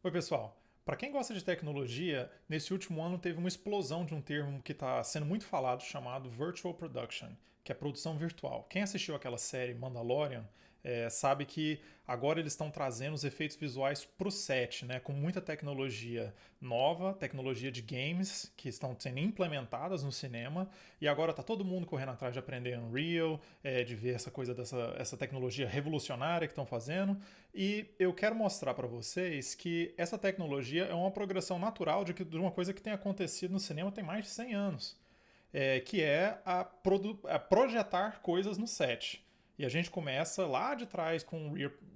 Oi, pessoal. Para quem gosta de tecnologia, nesse último ano teve uma explosão de um termo que está sendo muito falado chamado Virtual Production, que é produção virtual. Quem assistiu aquela série Mandalorian sabe que agora eles estão trazendo os efeitos visuais para o set, né, com muita tecnologia nova, tecnologia de games que estão sendo implementadas no cinema, e agora está todo mundo correndo atrás de aprender Unreal, de ver essa coisa essa tecnologia revolucionária que estão fazendo. E eu quero mostrar para vocês que essa tecnologia é uma progressão natural de uma coisa que tem acontecido no cinema tem mais de 100 anos, que é a projetar coisas no set. E a gente começa lá de trás com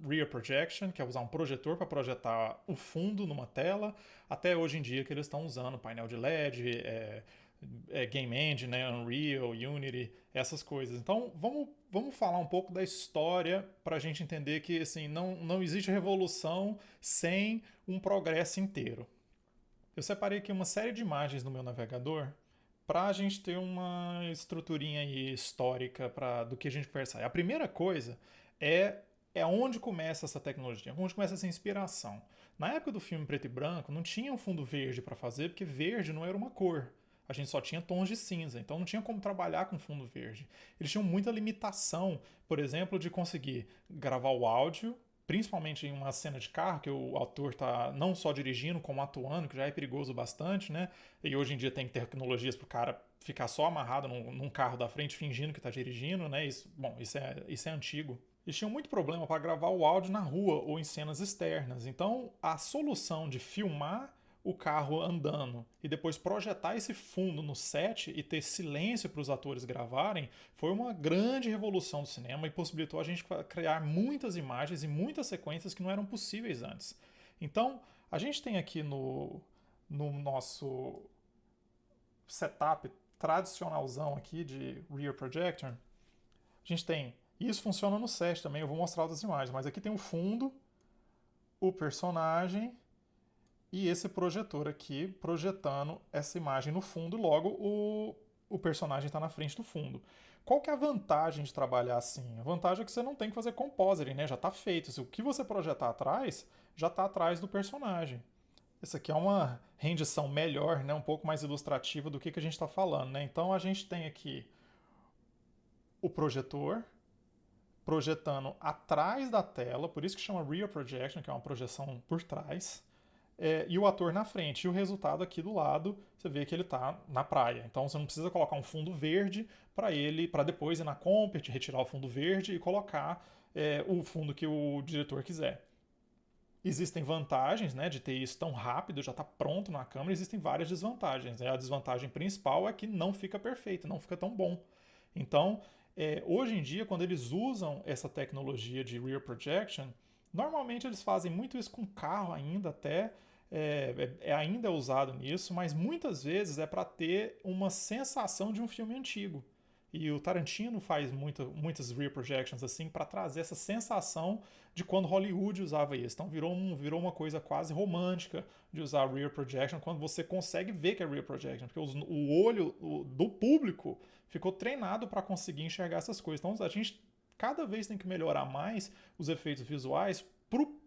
rear projection, que é usar um projetor para projetar o fundo numa tela, até hoje em dia que eles estão usando painel de LED, Game Engine, né, Unreal, Unity, essas coisas. Então vamos falar um pouco da história para a gente entender que assim, não existe revolução sem um progresso inteiro. Eu separei aqui uma série de imagens no meu navegador para a gente ter uma estruturinha aí histórica do que a gente conversar. A primeira coisa é onde começa essa tecnologia, onde começa essa inspiração. Na época do filme preto e branco, não tinha um fundo verde para fazer, porque verde não era uma cor. A gente só tinha tons de cinza, então não tinha como trabalhar com fundo verde. Eles tinham muita limitação, por exemplo, de conseguir gravar o áudio, principalmente em uma cena de carro, que o ator tá não só dirigindo, como atuando, que já é perigoso bastante, né? E hoje em dia tem tecnologias pro cara ficar só amarrado num carro da frente fingindo que tá dirigindo, né? Isso é antigo. Eles tinham muito problema para gravar o áudio na rua ou em cenas externas. Então, a solução de filmar o carro andando e depois projetar esse fundo no set e ter silêncio para os atores gravarem foi uma grande revolução do cinema e possibilitou a gente criar muitas imagens e muitas sequências que não eram possíveis antes. Então, a gente tem aqui no nosso setup tradicionalzão aqui de rear projection, a gente tem, e isso funciona no set também, eu vou mostrar outras imagens, mas aqui tem o fundo, o personagem e esse projetor aqui projetando essa imagem no fundo, logo o personagem está na frente do fundo. Qual que é a vantagem de trabalhar assim? A vantagem é que você não tem que fazer compositing, né? Já está feito. Se o que você projetar atrás, já está atrás do personagem. Essa aqui é uma rendição melhor, né? Um pouco mais ilustrativa do que a gente está falando, né? Então a gente tem aqui o projetor projetando atrás da tela, por isso que chama rear projection, que é uma projeção por trás, e o ator na frente. E o resultado aqui do lado, você vê que ele está na praia. Então você não precisa colocar um fundo verde para depois ir na Compt, retirar o fundo verde e colocar o fundo que o diretor quiser. Existem vantagens, né, de ter isso tão rápido, já está pronto na câmera. Existem várias desvantagens, né? A desvantagem principal é que não fica perfeito, não fica tão bom. Então, hoje em dia, quando eles usam essa tecnologia de rear projection, normalmente eles fazem muito isso com carro ainda até, ainda é usado nisso, mas muitas vezes é para ter uma sensação de um filme antigo. E o Tarantino faz muitas rear projections assim para trazer essa sensação de quando Hollywood usava isso. Então virou uma coisa quase romântica de usar rear projection quando você consegue ver que é rear projection, porque o olho do público ficou treinado para conseguir enxergar essas coisas. Então a gente cada vez tem que melhorar mais os efeitos visuais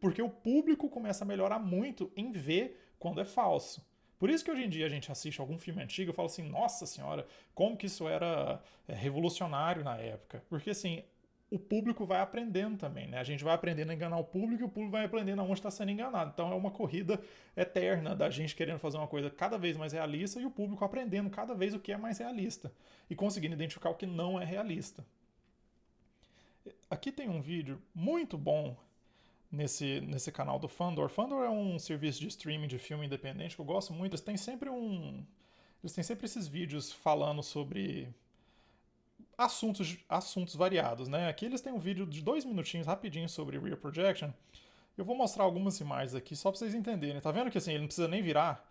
porque o público começa a melhorar muito em ver quando é falso. Por isso que hoje em dia a gente assiste algum filme antigo e fala assim, nossa senhora, como que isso era revolucionário na época. Porque assim, o público vai aprendendo também, né? A gente vai aprendendo a enganar o público e o público vai aprendendo aonde está sendo enganado. Então é uma corrida eterna da gente querendo fazer uma coisa cada vez mais realista e o público aprendendo cada vez o que é mais realista e conseguindo identificar o que não é realista. Aqui tem um vídeo muito bom nesse canal do Fandor. Fandor é um serviço de streaming de filme independente que eu gosto muito. Eles têm sempre esses vídeos falando sobre assuntos variados, né? Aqui eles têm um vídeo de 2 minutinhos rapidinho sobre rear projection. Eu vou mostrar algumas imagens aqui só para vocês entenderem. Tá vendo que assim, ele não precisa nem virar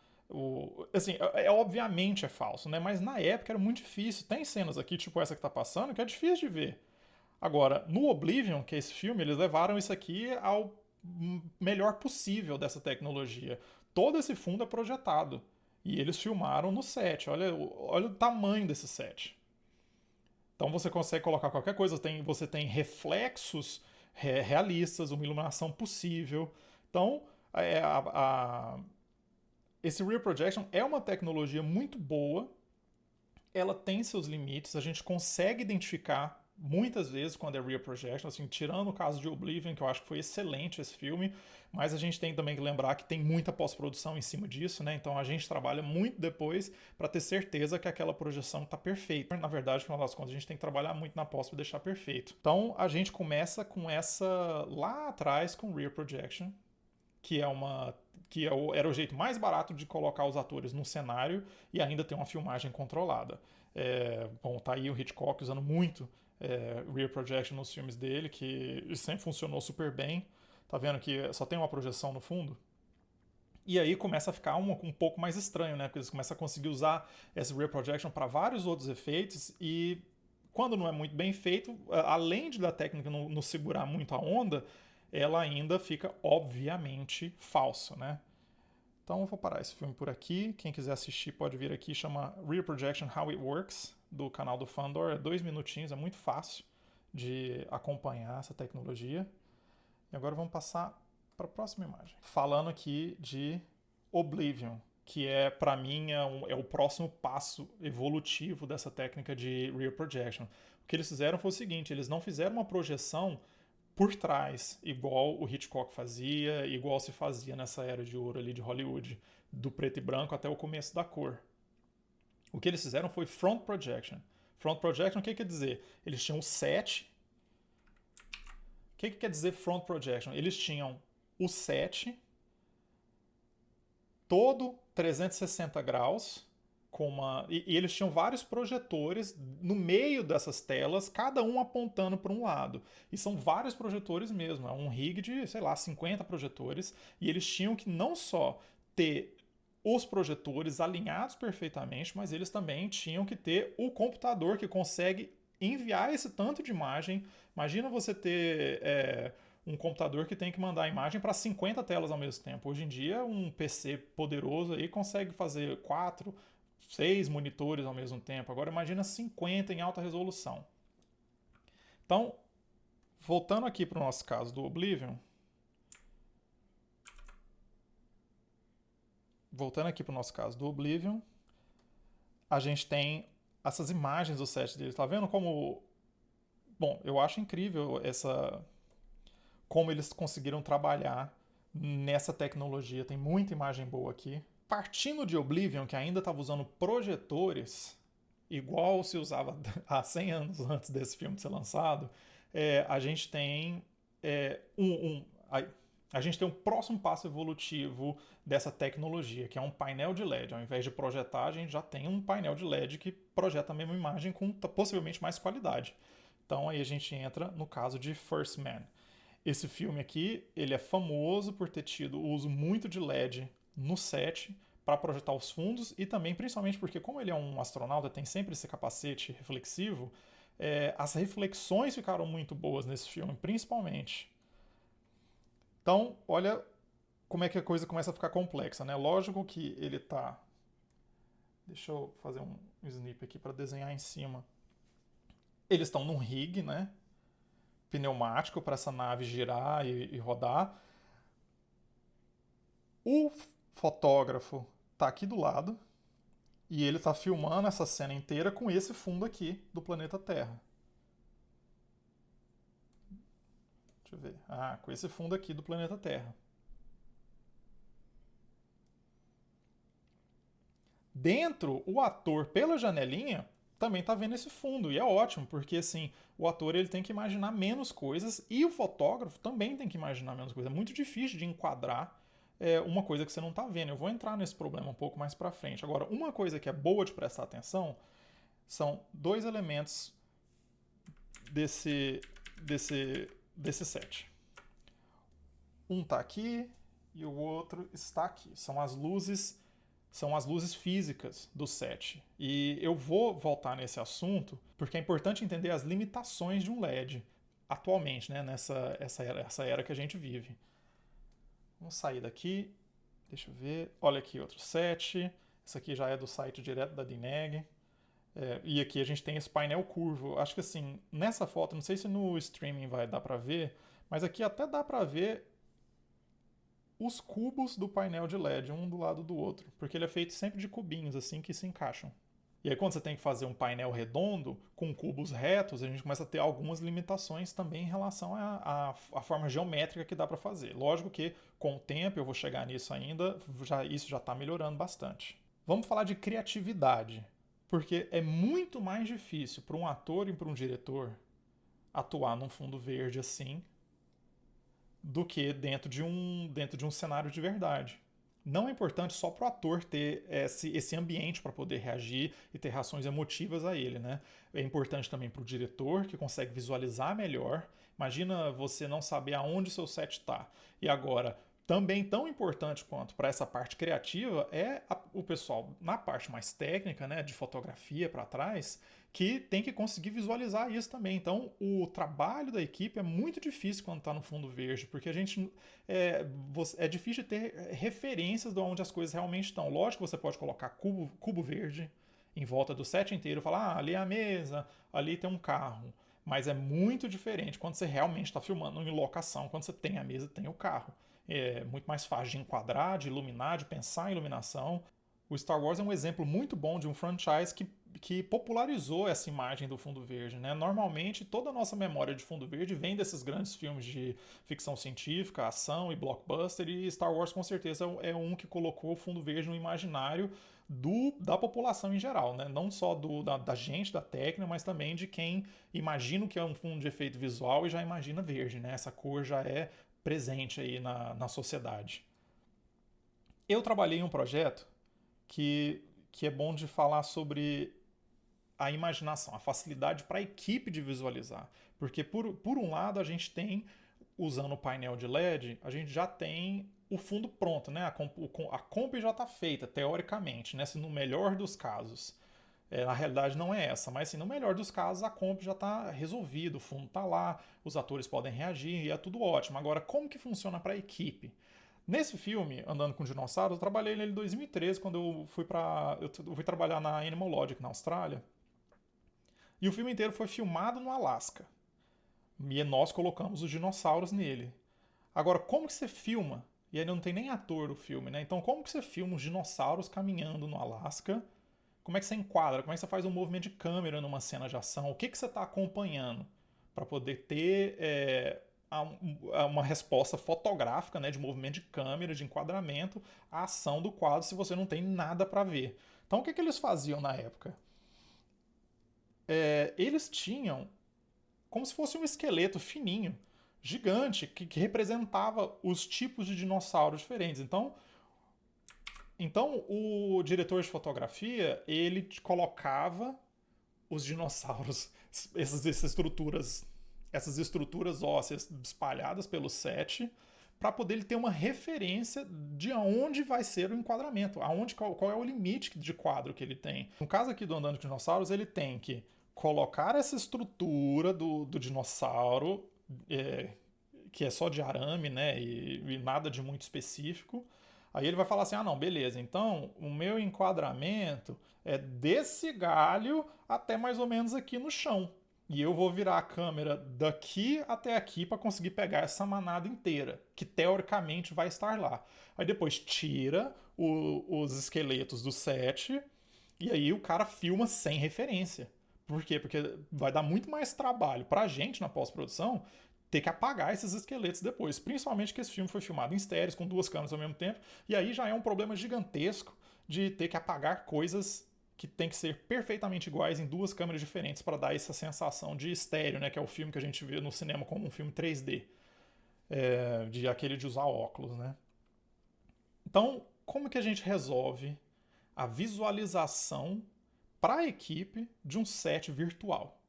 assim, obviamente é falso, né? Mas na época era muito difícil. Tem cenas aqui, tipo essa que tá passando, que é difícil de ver. Agora, no Oblivion, que é esse filme, eles levaram isso aqui ao melhor possível dessa tecnologia. Todo esse fundo é projetado. E eles filmaram no set. Olha o tamanho desse set. Então você consegue colocar qualquer coisa. Você tem reflexos realistas, uma iluminação possível. Então, é, esse Rear Projection é uma tecnologia muito boa, ela tem seus limites, a gente consegue identificar muitas vezes quando é Rear Projection, assim, tirando o caso de Oblivion, que eu acho que foi excelente esse filme, mas a gente tem também que lembrar que tem muita pós-produção em cima disso, né? Então a gente trabalha muito depois para ter certeza que aquela projeção está perfeita. Na verdade, no final das contas, a gente tem que trabalhar muito na pós para deixar perfeito. Então a gente começa com essa lá atrás com Rear Projection, que é uma era o jeito mais barato de colocar os atores no cenário e ainda ter uma filmagem controlada. Bom, tá aí o Hitchcock usando muito Rear Projection nos filmes dele, que sempre funcionou super bem. Tá vendo que só tem uma projeção no fundo? E aí começa a ficar um pouco mais estranho, né? Porque eles começam a conseguir usar esse Rear Projection para vários outros efeitos e quando não é muito bem feito, além de da técnica não segurar muito a onda, ela ainda fica obviamente falsa, né? Então eu vou parar esse filme por aqui. Quem quiser assistir pode vir aqui, chama Rear Projection How It Works, do canal do Fandor. É 2 minutinhos, é muito fácil de acompanhar essa tecnologia. E agora vamos passar para a próxima imagem. Falando aqui de Oblivion, que para mim é o próximo passo evolutivo dessa técnica de Rear Projection. O que eles fizeram foi o seguinte, eles não fizeram uma projeção por trás, igual o Hitchcock fazia, igual se fazia nessa era de ouro ali de Hollywood, do preto e branco até o começo da cor. O que eles fizeram foi front projection. Front projection, o que quer dizer? Eles tinham o set. O que quer dizer front projection? Eles tinham o set todo 360 graus, e eles tinham vários projetores no meio dessas telas, cada um apontando para um lado. E são vários projetores mesmo, é um rig de, sei lá, 50 projetores, e eles tinham que não só ter os projetores alinhados perfeitamente, mas eles também tinham que ter o computador que consegue enviar esse tanto de imagem. Imagina você ter um computador que tem que mandar a imagem para 50 telas ao mesmo tempo. Hoje em dia, um PC poderoso aí consegue fazer 4, 6 monitores ao mesmo tempo. Agora imagina 50 em alta resolução. Então, voltando aqui para o nosso caso do Oblivion. A gente tem essas imagens do set dele. Tá vendo como... Bom, eu acho incrível como eles conseguiram trabalhar nessa tecnologia. Tem muita imagem boa aqui. Partindo de Oblivion, que ainda estava usando projetores, igual se usava há 100 anos antes desse filme ser lançado, a gente tem a gente tem um próximo passo evolutivo dessa tecnologia, que é um painel de LED. Ao invés de projetar, a gente já tem um painel de LED que projeta a mesma imagem com possivelmente mais qualidade. Então aí a gente entra no caso de First Man. Esse filme aqui, ele é famoso por ter tido o uso muito de LED no set para projetar os fundos e também, principalmente porque como ele é um astronauta, tem sempre esse capacete reflexivo, as reflexões ficaram muito boas nesse filme, principalmente. Então, olha como é que a coisa começa a ficar complexa, né? Lógico que ele tá... Deixa eu fazer um snip aqui para desenhar em cima. Eles estão num rig, né? Pneumático para essa nave girar e rodar. O fotógrafo tá aqui do lado e ele tá filmando essa cena inteira com esse fundo aqui do planeta Terra. Deixa eu ver. Com esse fundo aqui do planeta Terra. Dentro, o ator, pela janelinha, também tá vendo esse fundo. E é ótimo, porque assim, o ator ele tem que imaginar menos coisas e o fotógrafo também tem que imaginar menos coisas. É muito difícil de enquadrar uma coisa que você não está vendo. Eu vou entrar nesse problema um pouco mais para frente. Agora, uma coisa que é boa de prestar atenção são dois elementos desse set. Um está aqui e o outro está aqui. São as luzes físicas do set. E eu vou voltar nesse assunto porque é importante entender as limitações de um LED atualmente, né, essa era que a gente vive. Vamos sair daqui. Deixa eu ver. Olha aqui outro set. Esse aqui já é do site direto da DNEG. E aqui a gente tem esse painel curvo. Acho que assim, nessa foto, não sei se no streaming vai dar para ver, mas aqui até dá para ver os cubos do painel de LED, um do lado do outro, porque ele é feito sempre de cubinhos assim que se encaixam. E aí, quando você tem que fazer um painel redondo, com cubos retos, a gente começa a ter algumas limitações também em relação à forma geométrica que dá para fazer. Lógico que, com o tempo, eu vou chegar nisso ainda, isso já está melhorando bastante. Vamos falar de criatividade, porque é muito mais difícil para um ator e para um diretor atuar num fundo verde assim do que dentro de um cenário de verdade. Não é importante só para o ator ter esse ambiente para poder reagir e ter reações emotivas a ele, né? É importante também para o diretor, que consegue visualizar melhor. Imagina você não saber aonde seu set está. E agora, também tão importante quanto para essa parte criativa é o pessoal na parte mais técnica, né, de fotografia para trás, que tem que conseguir visualizar isso também. Então, o trabalho da equipe é muito difícil quando está no fundo verde, porque a gente é difícil ter referências de onde as coisas realmente estão. Lógico que você pode colocar cubo verde em volta do set inteiro e falar, ali é a mesa, ali tem um carro. Mas é muito diferente quando você realmente está filmando em locação, quando você tem a mesa e tem o carro. É muito mais fácil de enquadrar, de iluminar, de pensar em iluminação. O Star Wars é um exemplo muito bom de um franchise que popularizou essa imagem do fundo verde, né? Normalmente, toda a nossa memória de fundo verde vem desses grandes filmes de ficção científica, ação e blockbuster, e Star Wars com certeza é um que colocou o fundo verde no imaginário da população em geral, né? Não só da gente, da técnica, mas também de quem imagina o que é um fundo de efeito visual e já imagina verde, né? Essa cor já é presente aí na sociedade. Eu trabalhei em um projeto que é bom de falar sobre a imaginação, a facilidade para a equipe de visualizar. Porque, por um lado, a gente tem, usando o painel de LED, a gente já tem o fundo pronto, né? A comp já está feita, teoricamente, né? Se no melhor dos casos. Na realidade não é essa, mas assim, no melhor dos casos a comp já está resolvida, o fundo está lá, os atores podem reagir e é tudo ótimo. Agora, como que funciona para a equipe? Nesse filme, Andando com Dinossauros, eu trabalhei nele em 2013, quando eu fui trabalhar na Animal Logic, na Austrália. E o filme inteiro foi filmado no Alasca. E nós colocamos os dinossauros nele. Agora, como que você filma? E aí não tem nem ator do filme, né? Então, como que você filma os dinossauros caminhando no Alasca? Como é que você enquadra? Como é que você faz um movimento de câmera numa cena de ação? O que você está acompanhando para poder ter uma resposta fotográfica, né, de movimento de câmera, de enquadramento, à ação do quadro se você não tem nada para ver? Então, o que eles faziam na época? Eles tinham como se fosse um esqueleto fininho, gigante, que representava os tipos de dinossauros diferentes. Então, o diretor de fotografia, ele colocava os dinossauros, essas estruturas ósseas espalhadas pelo set, para poder ele ter uma referência de aonde vai ser o enquadramento, qual é o limite de quadro que ele tem. No caso aqui do Andando com Dinossauros, ele tem que colocar essa estrutura do dinossauro, que é só de arame, né, e nada de muito específico. Aí ele vai falar assim: ah, não, beleza, então o meu enquadramento é desse galho até mais ou menos aqui no chão. E eu vou virar a câmera daqui até aqui para conseguir pegar essa manada inteira, que teoricamente vai estar lá. Aí depois tira os esqueletos do set e aí o cara filma sem referência. Por quê? Porque vai dar muito mais trabalho pra gente na pós-produção ter que apagar esses esqueletos depois. Principalmente que esse filme foi filmado em stéreos, com duas câmeras ao mesmo tempo, e aí já é um problema gigantesco de ter que apagar coisas que tem que ser perfeitamente iguais em duas câmeras diferentes para dar essa sensação de estéreo, né, que é o filme que a gente vê no cinema como um filme 3D, de aquele de usar óculos, né? Então, como que a gente resolve a visualização para a equipe de um set virtual?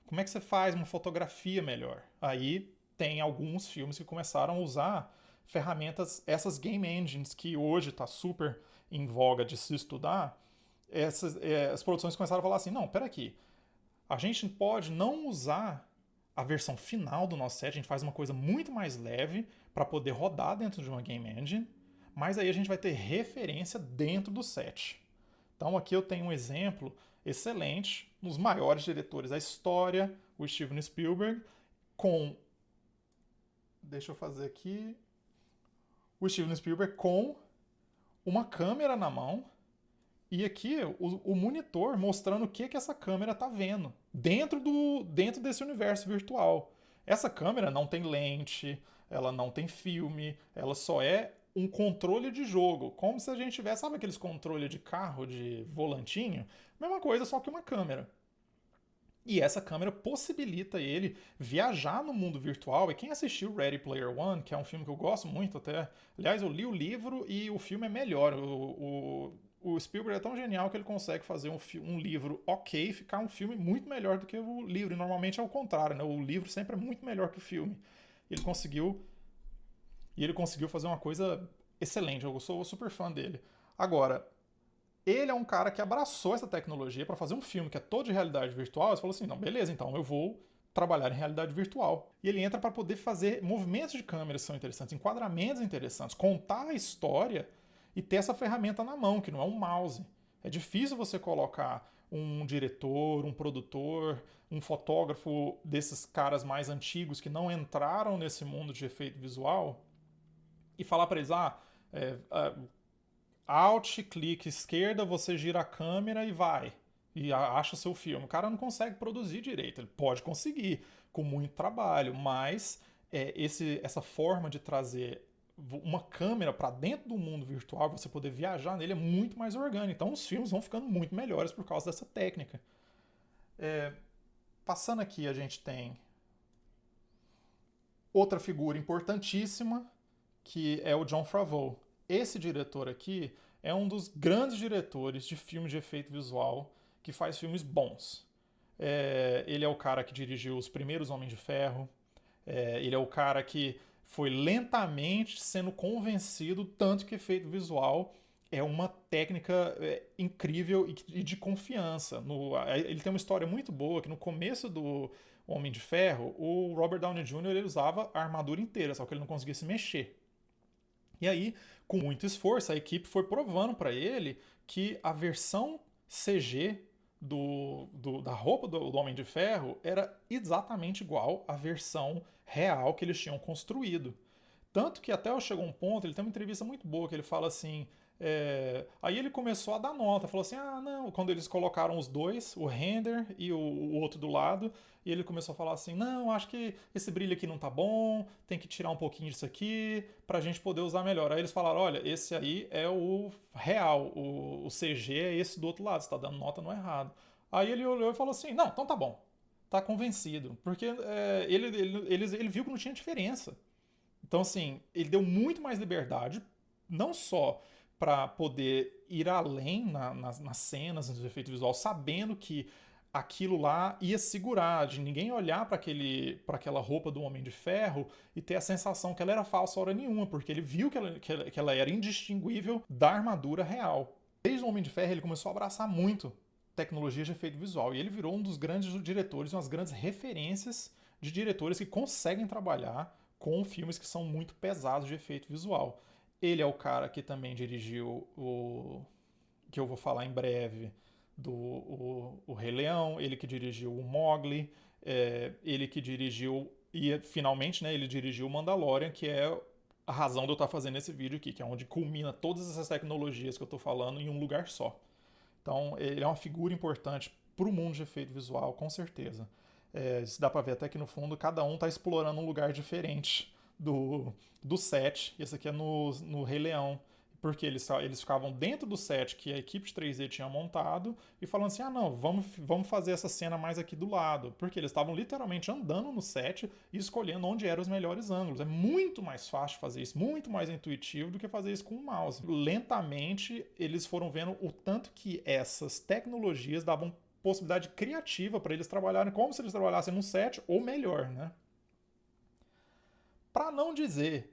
Como é que você faz uma fotografia melhor? Aí tem alguns filmes que começaram a usar ferramentas, essas game engines que hoje está super em voga de se estudar. As produções começaram a falar assim: não, pera aqui, a gente pode não usar a versão final do nosso set, a gente faz uma coisa muito mais leve para poder rodar dentro de uma game engine, mas aí a gente vai ter referência dentro do set. Então aqui eu tenho um exemplo excelente, um dos maiores diretores da história, o Steven Spielberg, com... Deixa eu fazer aqui... o Steven Spielberg com uma câmera na mão e aqui o monitor mostrando o que essa câmera está vendo dentro desse universo virtual. Essa câmera não tem lente, ela não tem filme, ela só é um controle de jogo, como se a gente tivesse, sabe aqueles controles de carro, de volantinho? Mesma coisa, só que uma câmera. E essa câmera possibilita ele viajar no mundo virtual. E quem assistiu Ready Player One, que é um filme que eu gosto muito até. Aliás, eu li o livro e o filme é melhor. O Spielberg é tão genial que ele consegue fazer um livro ok, ficar um filme muito melhor do que o livro. E normalmente é o contrário, né? O livro sempre é muito melhor que o filme. Ele conseguiu. E ele conseguiu fazer uma coisa excelente. Eu sou super fã dele. Agora, ele é um cara que abraçou essa tecnologia para fazer um filme que é todo de realidade virtual. Ele falou assim: não, beleza, então eu vou trabalhar em realidade virtual. E ele entra para poder fazer movimentos de câmeras que são interessantes, enquadramentos interessantes, contar a história e ter essa ferramenta na mão, que não é um mouse. É difícil você colocar um diretor, um produtor, um fotógrafo desses caras mais antigos que não entraram nesse mundo de efeito visual e falar para eles: Alt, clique esquerda, você gira a câmera e vai. E acha seu filme. O cara não consegue produzir direito. Ele pode conseguir, com muito trabalho, mas essa forma de trazer uma câmera para dentro do mundo virtual, você poder viajar nele, é muito mais orgânico. Então os filmes vão ficando muito melhores por causa dessa técnica. Passando aqui, a gente tem outra figura importantíssima, que é o Jon Favreau. Esse diretor aqui é um dos grandes diretores de filme de efeito visual que faz filmes bons. Ele é o cara que dirigiu os primeiros Homens de Ferro. Ele é o cara que foi lentamente sendo convencido tanto que efeito visual é uma técnica incrível e de confiança. Ele tem uma história muito boa que no começo do Homem de Ferro, o Robert Downey Jr. ele usava a armadura inteira, só que ele não conseguia se mexer. E aí, com muito esforço, a equipe foi provando para ele que a versão CG da roupa do Homem de Ferro era exatamente igual à versão real que eles tinham construído. Tanto que até chegou um ponto, ele tem uma entrevista muito boa que ele fala assim. Aí ele começou a dar nota, falou assim: ah, não, quando eles colocaram os dois, o render e o outro do lado, e ele começou a falar assim: não, acho que esse brilho aqui não tá bom, tem que tirar um pouquinho disso aqui pra gente poder usar melhor. Aí eles falaram: olha, esse aí é o real, o CG é esse do outro lado, você tá dando nota no errado. Aí ele olhou e falou assim: não, então tá bom, tá convencido, porque ele viu que não tinha diferença. Então, assim, ele deu muito mais liberdade, não só para poder ir além nas cenas, nos efeitos visuais, sabendo que aquilo lá ia segurar, de ninguém olhar para aquela roupa do Homem de Ferro e ter a sensação que ela era falsa hora nenhuma, porque ele viu que ela era indistinguível da armadura real. Desde o Homem de Ferro ele começou a abraçar muito tecnologias de efeito visual e ele virou um dos grandes diretores, umas grandes referências de diretores que conseguem trabalhar com filmes que são muito pesados de efeito visual. Ele é o cara que também dirigiu que eu vou falar em breve, o Rei Leão, ele que dirigiu o Mowgli, ele que dirigiu, e finalmente, né, ele dirigiu o Mandalorian, que é a razão de eu estar fazendo esse vídeo aqui, que é onde culmina todas essas tecnologias que eu estou falando em um lugar só. Então, ele é uma figura importante para o mundo de efeito visual, com certeza. Isso dá para ver até que no fundo cada um está explorando um lugar diferente do set. Esse aqui é no Rei Leão, porque eles ficavam dentro do set que a equipe de 3D tinha montado e falando assim: ah, não, vamos fazer essa cena mais aqui do lado. Porque eles estavam literalmente andando no set e escolhendo onde eram os melhores ângulos. É muito mais fácil fazer isso, muito mais intuitivo do que fazer isso com o mouse. Lentamente, eles foram vendo o tanto que essas tecnologias davam possibilidade criativa para eles trabalharem como se eles trabalhassem num set ou melhor, né? Para não dizer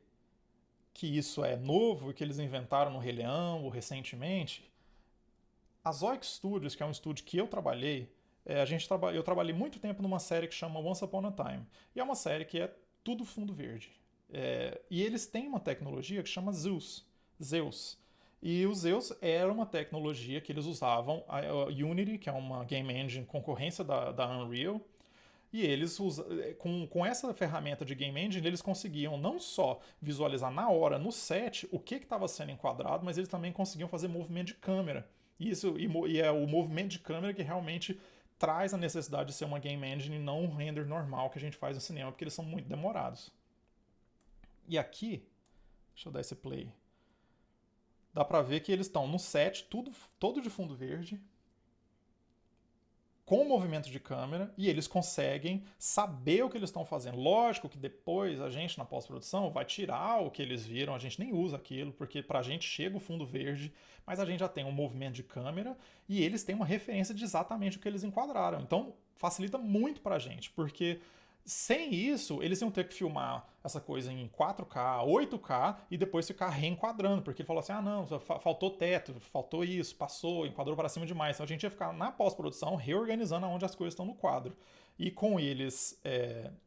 que isso é novo e que eles inventaram no Rei Leão ou recentemente, a Zoic Studios, que é um estúdio que eu trabalhei, eu trabalhei muito tempo numa série que chama Once Upon a Time. E é uma série que é tudo fundo verde. E eles têm uma tecnologia que chama Zeus. E o Zeus era uma tecnologia que eles usavam, a Unity, que é uma game engine concorrência da Unreal, E eles, com essa ferramenta de Game Engine, eles conseguiam não só visualizar na hora, no set, o que estava sendo enquadrado, mas eles também conseguiam fazer movimento de câmera. E é o movimento de câmera que realmente traz a necessidade de ser uma Game Engine e não um render normal que a gente faz no cinema, porque eles são muito demorados. E aqui, deixa eu dar esse play. Dá pra ver que eles estão no set, todo de fundo verde, com movimento de câmera, e eles conseguem saber o que eles estão fazendo. Lógico que depois a gente, na pós-produção, vai tirar o que eles viram, a gente nem usa aquilo, porque pra gente chega o fundo verde, mas a gente já tem um movimento de câmera e eles têm uma referência de exatamente o que eles enquadraram. Então facilita muito pra gente, porque sem isso, eles iam ter que filmar essa coisa em 4K, 8K e depois ficar reenquadrando, porque ele falou assim: ah, não, faltou teto, faltou isso, passou, enquadrou para cima demais. Então a gente ia ficar na pós-produção reorganizando aonde as coisas estão no quadro. E com eles,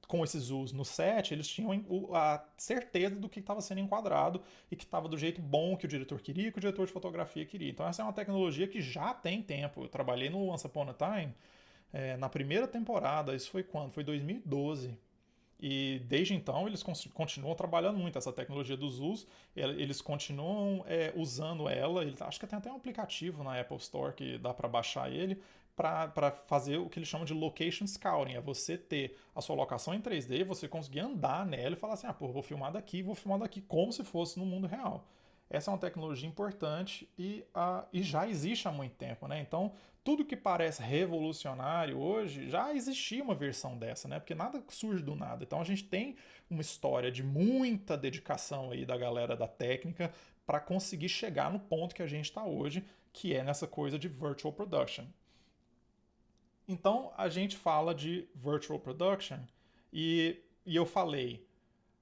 com esses usos no set, eles tinham a certeza do que estava sendo enquadrado e que estava do jeito bom que o diretor queria, que o diretor de fotografia queria. Então essa é uma tecnologia que já tem tempo. Eu trabalhei no Once Upon a Time. Na primeira temporada, isso foi quando? Foi 2012. E desde então eles continuam trabalhando muito essa tecnologia dos usos, eles continuam usando ela. Acho que tem até um aplicativo na Apple Store que dá para baixar ele para fazer o que eles chamam de location scouting. É você ter a sua locação em 3D, você conseguir andar nela e falar assim: ah, pô, vou filmar daqui, como se fosse no mundo real. Essa é uma tecnologia importante e já existe há muito tempo, né? Então, tudo que parece revolucionário hoje já existia uma versão dessa, né? Porque nada surge do nada. Então, a gente tem uma história de muita dedicação aí da galera da técnica para conseguir chegar no ponto que a gente está hoje, que é nessa coisa de virtual production. Então, a gente fala de virtual production e eu falei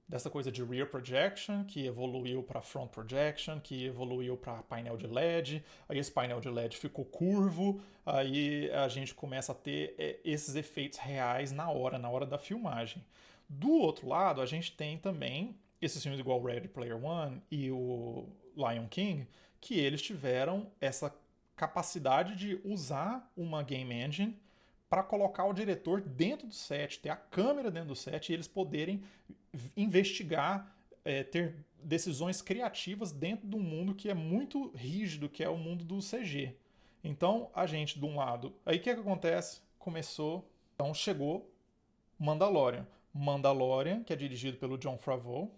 dessa coisa de rear projection, que evoluiu para front projection, que evoluiu para painel de LED, aí esse painel de LED ficou curvo, aí a gente começa a ter esses efeitos reais na hora da filmagem. Do outro lado, a gente tem também esses filmes igual Ready Player One e o Lion King, que eles tiveram essa capacidade de usar uma game engine para colocar o diretor dentro do set, ter a câmera dentro do set e eles poderem investigar, ter decisões criativas dentro de um mundo que é muito rígido, que é o mundo do CG. Então, a gente, de um lado... Aí, o que acontece? Então, chegou Mandalorian. Mandalorian, que é dirigido pelo Jon Favreau.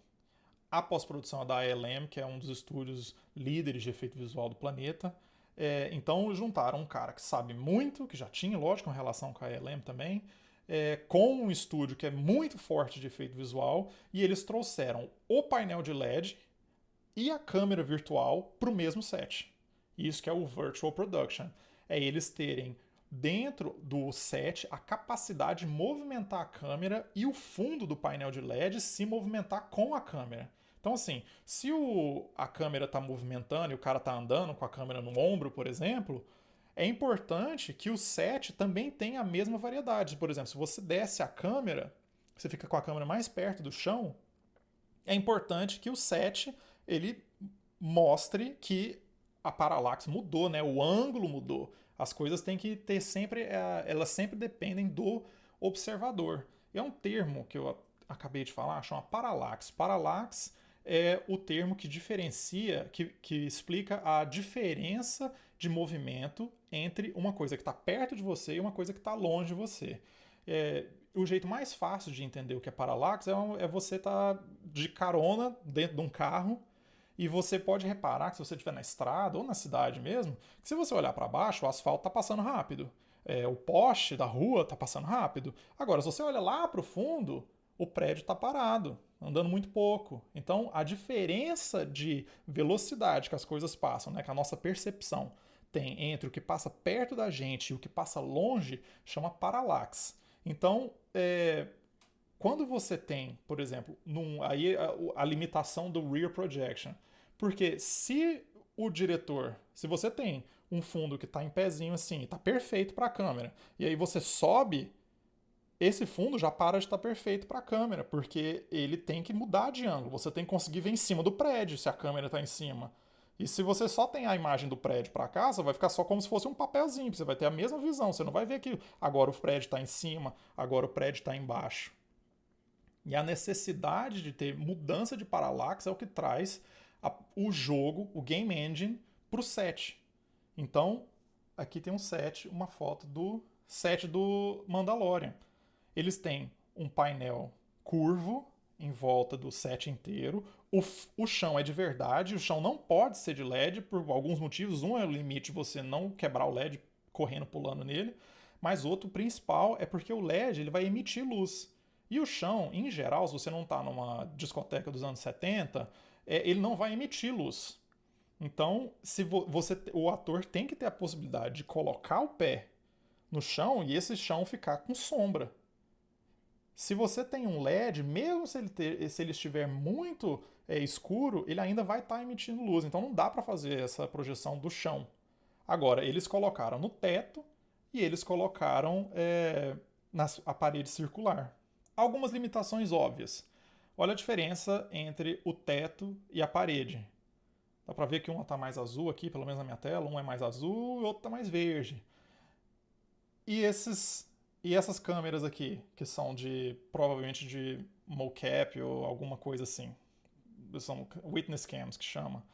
A pós-produção é da ALM, que é um dos estúdios líderes de efeito visual do planeta. Então juntaram um cara que sabe muito, que já tinha, lógico, uma relação com a ALM também, com um estúdio que é muito forte de efeito visual, e eles trouxeram o painel de LED e a câmera virtual para o mesmo set. Isso que é o Virtual Production. É eles terem dentro do set a capacidade de movimentar a câmera e o fundo do painel de LED se movimentar com a câmera. Então, assim, se a câmera está movimentando e o cara está andando com a câmera no ombro, por exemplo, é importante que o set também tenha a mesma variedade. Por exemplo, se você desce a câmera, você fica com a câmera mais perto do chão, é importante que o set ele mostre que a parallax mudou, né? O ângulo mudou. As coisas têm que ter sempre, elas sempre dependem do observador. É um termo que eu acabei de falar, chama parallax. Parallax é o termo que diferencia, que explica a diferença de movimento entre uma coisa que está perto de você e uma coisa que está longe de você. O jeito mais fácil de entender o que é parallax é você estar de carona dentro de um carro e você pode reparar que se você estiver na estrada ou na cidade mesmo, que se você olhar para baixo, o asfalto está passando rápido. O poste da rua está passando rápido. Agora, se você olha lá para o fundo, o prédio está parado, andando muito pouco. Então, a diferença de velocidade que as coisas passam, né, que a nossa percepção tem entre o que passa perto da gente e o que passa longe, chama parallax. Então, quando você tem, por exemplo, aí a limitação do rear projection, porque se você tem um fundo que está em pezinho assim, está perfeito para a câmera, e aí você sobe, esse fundo já para de estar perfeito para a câmera, porque ele tem que mudar de ângulo. Você tem que conseguir ver em cima do prédio se a câmera está em cima. E se você só tem a imagem do prédio para casa, vai ficar só como se fosse um papelzinho. Você vai ter a mesma visão. Você não vai ver que agora o prédio está em cima, agora o prédio está embaixo. E a necessidade de ter mudança de parallax é o que traz o jogo, o Game Engine, para o set. Então, aqui tem um set, uma foto do set do Mandalorian. Eles têm um painel curvo em volta do set inteiro. O chão é de verdade, o chão não pode ser de LED por alguns motivos. Um é o limite de você não quebrar o LED correndo, pulando nele. Mas outro principal é porque o LED ele vai emitir luz. E o chão, em geral, se você não está numa discoteca dos anos 70, ele não vai emitir luz. Então, se o ator tem que ter a possibilidade de colocar o pé no chão e esse chão ficar com sombra. Se você tem um LED, mesmo se ele estiver muito escuro, ele ainda vai estar emitindo luz. Então não dá para fazer essa projeção do chão. Agora, eles colocaram no teto e eles colocaram a parede circular. Algumas limitações óbvias. Olha a diferença entre o teto e a parede. Dá para ver que um está mais azul aqui, pelo menos na minha tela, um é mais azul e o outro está mais verde. E essas câmeras aqui, que são provavelmente de mocap ou alguma coisa assim. São witness cams que chama.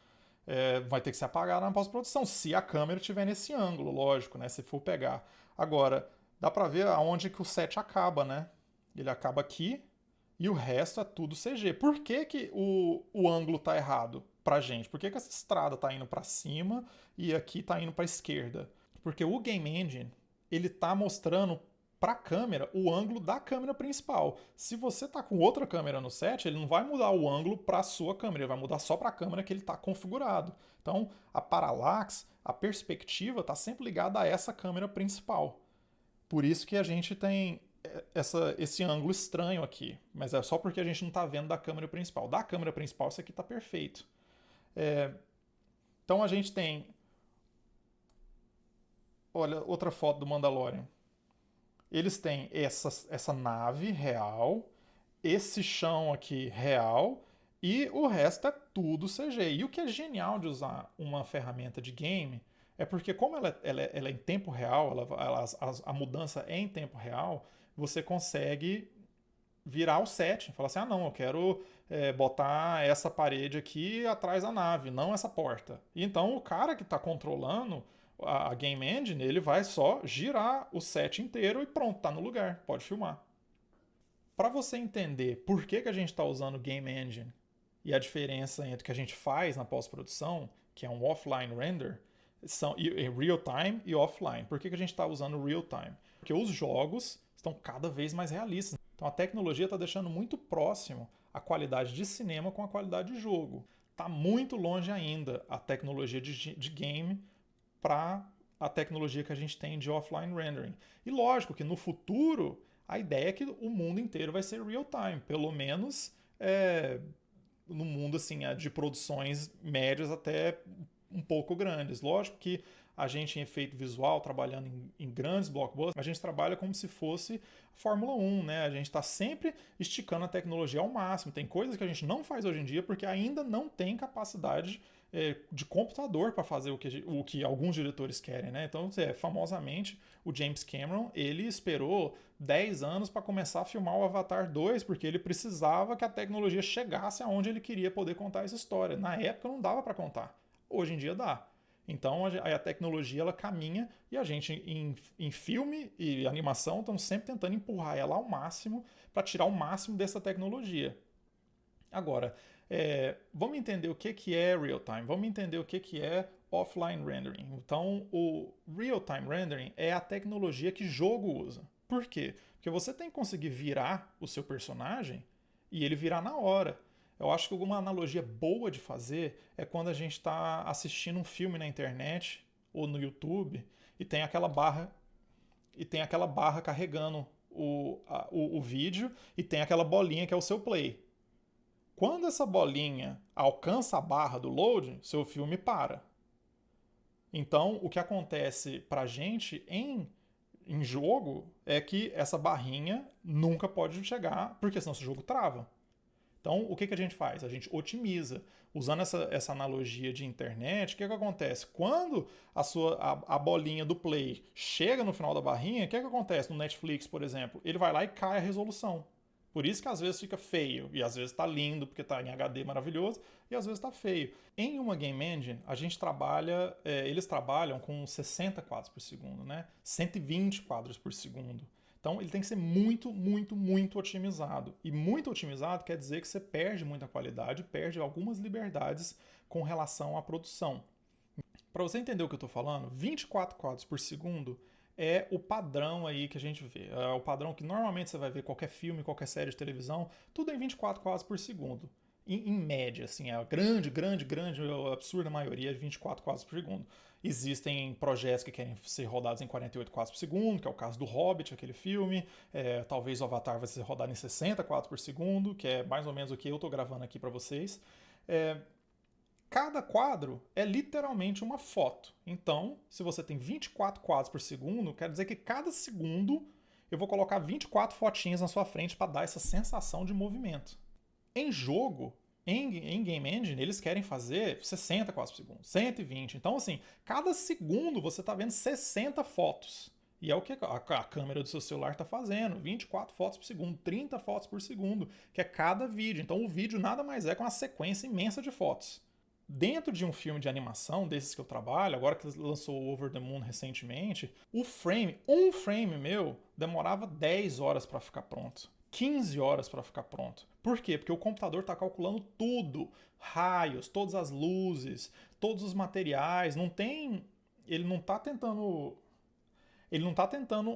Vai ter que ser apagada na pós-produção, se a câmera estiver nesse ângulo, lógico, né? Se for pegar. Agora, dá pra ver aonde que o set acaba, né? Ele acaba aqui e o resto é tudo CG. Por que, que o ângulo tá errado pra gente? Por que, que essa estrada tá indo pra cima e aqui tá indo pra esquerda? Porque o Game Engine, ele tá mostrando para a câmera o ângulo da câmera principal. Se você tá com outra câmera no set, ele não vai mudar o ângulo para a sua câmera, ele vai mudar só para a câmera que ele está configurado. Então, a parallax, a perspectiva, está sempre ligada a essa câmera principal. Por isso que a gente tem esse ângulo estranho aqui, mas é só porque a gente não está vendo da câmera principal. Da câmera principal, isso aqui está perfeito. Então a gente tem, olha, outra foto do Mandalorian. Eles têm essa nave real, esse chão aqui real, e o resto é tudo CG. E o que é genial de usar uma ferramenta de game é porque, como ela é em tempo real, a mudança é em tempo real, você consegue virar o set. Falar assim, não, eu quero botar essa parede aqui atrás da nave, não essa porta. E então o cara que está controlando a Game Engine, ele vai só girar o set inteiro e pronto, tá no lugar, pode filmar. Para você entender por que a gente está usando Game Engine e a diferença entre o que a gente faz na pós-produção, que é um offline render, são real time e offline. Por que a gente está usando real time? Porque os jogos estão cada vez mais realistas. Então a tecnologia está deixando muito próximo a qualidade de cinema com a qualidade de jogo. Está muito longe ainda a tecnologia de game para a tecnologia que a gente tem de offline rendering. E lógico que no futuro a ideia é que o mundo inteiro vai ser real time, pelo menos no mundo assim, de produções médias até um pouco grandes. Lógico que a gente em efeito visual, trabalhando em grandes blockbusters, a gente trabalha como se fosse Fórmula 1, né? A gente está sempre esticando a tecnologia ao máximo. Tem coisas que a gente não faz hoje em dia porque ainda não tem capacidade de computador para fazer o que alguns diretores querem, né? Então, famosamente, o James Cameron, ele esperou 10 anos para começar a filmar o Avatar 2, porque ele precisava que a tecnologia chegasse aonde ele queria poder contar essa história. Na época não dava para contar. Hoje em dia dá. Então a tecnologia ela caminha e a gente em filme e animação estamos sempre tentando empurrar ela ao máximo para tirar o máximo dessa tecnologia. Agora, vamos entender o que é real-time, vamos entender o que é offline rendering. Então, o real-time rendering é a tecnologia que jogo usa. Por quê? Porque você tem que conseguir virar o seu personagem e ele virar na hora. Eu acho que alguma analogia boa de fazer é quando a gente está assistindo um filme na internet ou no YouTube e tem aquela barra carregando o vídeo e tem aquela bolinha que é o seu play. Quando essa bolinha alcança a barra do load, seu filme para. Então, o que acontece pra gente em jogo é que essa barrinha nunca pode chegar, porque senão o jogo trava. Então, o que, que a gente faz? A gente otimiza. Usando essa analogia de internet, o que, que acontece? Quando a bolinha do play chega no final da barrinha, o que, que acontece no Netflix, por exemplo? Ele vai lá e cai a resolução. Por isso que às vezes fica feio, e às vezes está lindo, porque está em HD maravilhoso, e às vezes está feio. Em uma Game Engine, a gente trabalha, eles trabalham com 60 quadros por segundo, né? 120 quadros por segundo. Então ele tem que ser muito, muito, muito otimizado. E muito otimizado quer dizer que você perde muita qualidade, perde algumas liberdades com relação à produção. Para você entender o que eu estou falando, 24 quadros por segundo é o padrão aí que a gente vê. É o padrão que normalmente você vai ver qualquer filme, qualquer série de televisão, tudo em 24 quadros por segundo. Em média, assim, a grande, absurda maioria é 24 quadros por segundo. Existem projetos que querem ser rodados em 48 quadros por segundo, que é o caso do Hobbit, aquele filme. Talvez o Avatar vai ser rodado em 60 quadros por segundo, que é mais ou menos o que eu estou gravando aqui para vocês. Cada quadro é literalmente uma foto. Então, se você tem 24 quadros por segundo, quer dizer que cada segundo eu vou colocar 24 fotinhas na sua frente para dar essa sensação de movimento. Em jogo, em Game Engine, eles querem fazer 60 quadros por segundo, 120. Então, assim, cada segundo você está vendo 60 fotos. E é o que a câmera do seu celular está fazendo. 24 fotos por segundo, 30 fotos por segundo, que é cada vídeo. Então, o vídeo nada mais é que uma sequência imensa de fotos. Dentro de um filme de animação, desses que eu trabalho, agora que lançou o Over the Moon recentemente, um frame meu, demorava 10 horas para ficar pronto. 15 horas para ficar pronto. Por quê? Porque o computador está calculando tudo. Raios, todas as luzes, todos os materiais. Ele não está tentando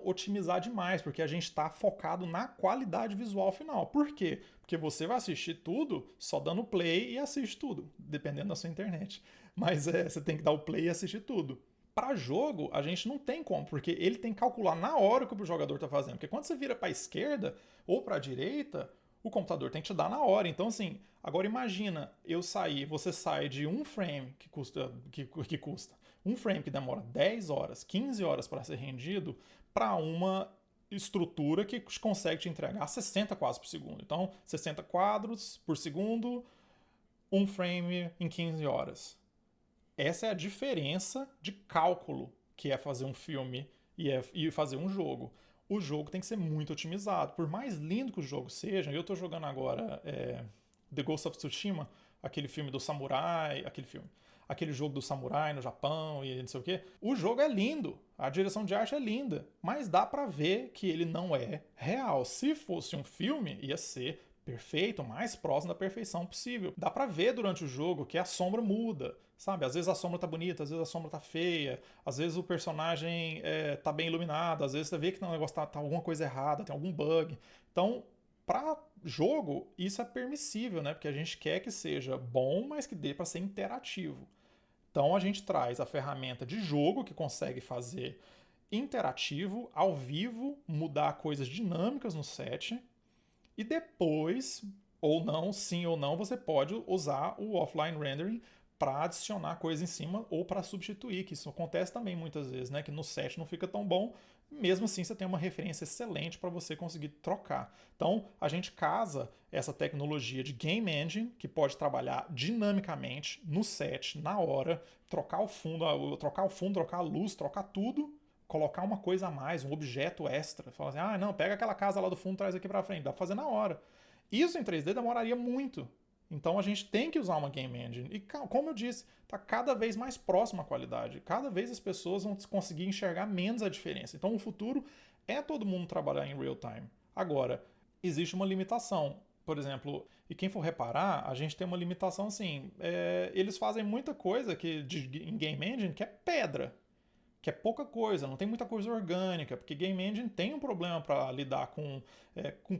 otimizar demais, porque a gente está focado na qualidade visual final. Por quê? Porque você vai assistir tudo só dando play e assiste tudo, dependendo da sua internet. Mas você tem que dar o play e assistir tudo. Para jogo, a gente não tem como, porque ele tem que calcular na hora o que o jogador está fazendo. Porque quando você vira para a esquerda ou para a direita, o computador tem que te dar na hora. Então, assim, agora imagina você sai de um frame que custa um frame que demora 10 horas, 15 horas para ser rendido, para uma estrutura que consegue te entregar 60 quadros por segundo. Então, 60 quadros por segundo, um frame em 15 horas. Essa é a diferença de cálculo que é fazer um filme e fazer um jogo. O jogo tem que ser muito otimizado. Por mais lindo que o jogo seja, eu estou jogando agora The Ghost of Tsushima, aquele filme do samurai, aquele jogo do samurai no Japão e não sei o quê. O jogo é lindo, a direção de arte é linda, mas dá pra ver que ele não é real. Se fosse um filme, ia ser perfeito, o mais próximo da perfeição possível. Dá pra ver durante o jogo que a sombra muda, sabe? Às vezes a sombra tá bonita, às vezes a sombra tá feia, às vezes o personagem tá bem iluminado, às vezes você vê que o negócio tá alguma coisa errada, tem algum bug. Então, para jogo, isso é permissível, né? Porque a gente quer que seja bom, mas que dê para ser interativo. Então a gente traz a ferramenta de jogo que consegue fazer interativo, ao vivo, mudar coisas dinâmicas no set. E depois, ou não, sim ou não, você pode usar o offline rendering para adicionar coisa em cima ou para substituir, que isso acontece também muitas vezes, né? Que no set não fica tão bom, mesmo assim você tem uma referência excelente para você conseguir trocar. Então a gente casa essa tecnologia de Game Engine, que pode trabalhar dinamicamente no set, na hora, trocar o fundo, trocar a luz, trocar tudo, colocar uma coisa a mais, um objeto extra. Falar assim, não, pega aquela casa lá do fundo, traz aqui para frente, dá para fazer na hora. Isso em 3D demoraria muito. Então a gente tem que usar uma Game Engine. E como eu disse, está cada vez mais próximo à qualidade. Cada vez as pessoas vão conseguir enxergar menos a diferença. Então o futuro é todo mundo trabalhar em real time. Agora, existe uma limitação. Por exemplo, e quem for reparar, a gente tem uma limitação assim. Eles fazem muita coisa em Game Engine que é pedra. Que é pouca coisa, não tem muita coisa orgânica, porque Game Engine tem um problema para lidar com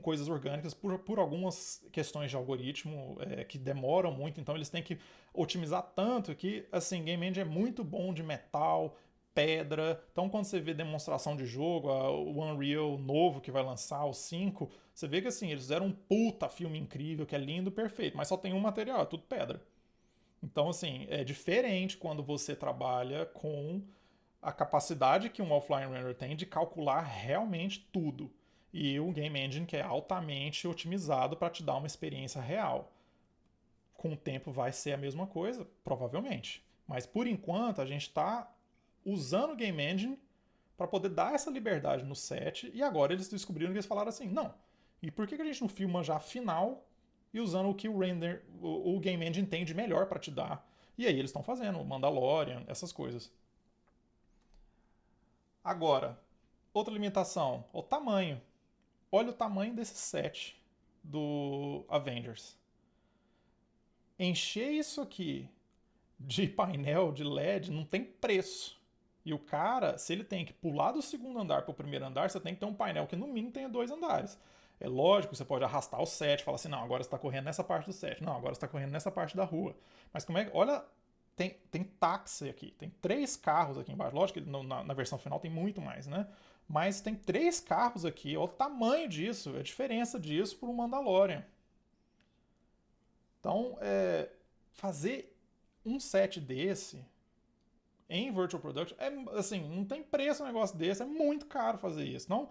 coisas orgânicas por algumas questões de algoritmo que demoram muito, então eles têm que otimizar tanto que, assim, Game Engine é muito bom de metal, pedra. Então, quando você vê demonstração de jogo, o Unreal novo que vai lançar, o 5, você vê que, assim, eles fizeram um puta filme incrível, que é lindo, perfeito, mas só tem um material, é tudo pedra. Então, assim, é diferente quando você trabalha com a capacidade que um offline render tem de calcular realmente tudo. e o Game Engine que é altamente otimizado para te dar uma experiência real. Com o tempo vai ser a mesma coisa? Provavelmente. Mas por enquanto a gente está usando o Game Engine para poder dar essa liberdade no set, e agora eles descobriram que eles falaram assim, não, e por que a gente não filma já a final e usando o que o Game Engine tem de melhor para te dar? E aí eles estão fazendo, Mandalorian, essas coisas. Agora, outra limitação, o tamanho. Olha o tamanho desse set do Avengers. Encher isso aqui de painel de LED não tem preço. E o cara, se ele tem que pular do segundo andar para o primeiro andar, você tem que ter um painel que no mínimo tenha 2 andares. É lógico, você pode arrastar o set, falar assim, não, agora você está correndo nessa parte do set, não, agora você está correndo nessa parte da rua. Mas como é que. Olha, tem táxi aqui, tem 3 carros aqui embaixo. Lógico que na versão final tem muito mais, né? Mas tem 3 carros aqui, olha o tamanho disso, a diferença disso para o Mandalorian. Então, fazer um set desse em Virtual Production é assim, não tem preço um negócio desse, é muito caro fazer isso. Não,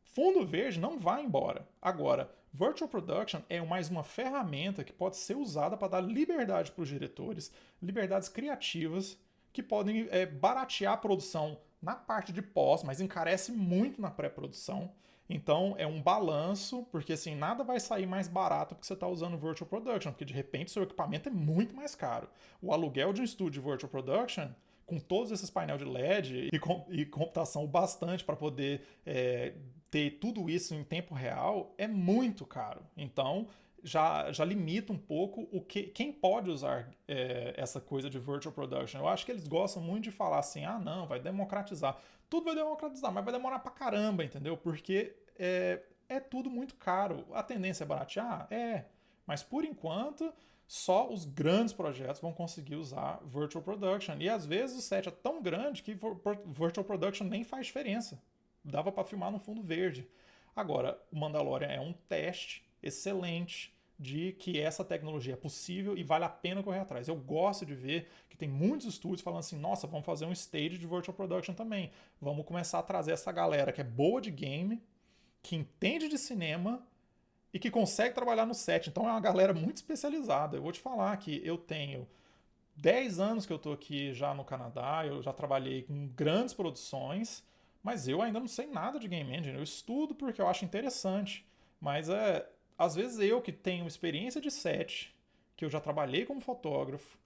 fundo verde não vai embora. Agora, Virtual Production é mais uma ferramenta que pode ser usada para dar liberdade para os diretores, liberdades criativas que podem baratear a produção na parte de pós, mas encarece muito na pré-produção. Então é um balanço, porque assim, nada vai sair mais barato porque você está usando Virtual Production, porque de repente seu equipamento é muito mais caro. O aluguel de um estúdio de Virtual Production, com todos esses painéis de LED e computação bastante para poder ter tudo isso em tempo real, é muito caro. Então já limita um pouco quem pode usar essa coisa de Virtual Production. Eu acho que eles gostam muito de falar assim, ah não, vai democratizar. Tudo vai democratizar, mas vai demorar pra caramba, entendeu? Porque é tudo muito caro. A tendência é baratear? É. Mas por enquanto, só os grandes projetos vão conseguir usar Virtual Production. E às vezes o set é tão grande que Virtual Production nem faz diferença. Dava para filmar no fundo verde. Agora, o Mandalorian é um teste excelente de que essa tecnologia é possível e vale a pena correr atrás. Eu gosto de ver que tem muitos estúdios falando assim, nossa, vamos fazer um stage de Virtual Production também. Vamos começar a trazer essa galera que é boa de game, que entende de cinema e que consegue trabalhar no set. Então é uma galera muito especializada. Eu vou te falar que eu tenho 10 anos que eu tô aqui já no Canadá, eu já trabalhei com grandes produções, mas eu ainda não sei nada de Game Engine. Eu estudo porque eu acho interessante, mas às vezes eu que tenho experiência de set, que eu já trabalhei como fotógrafo,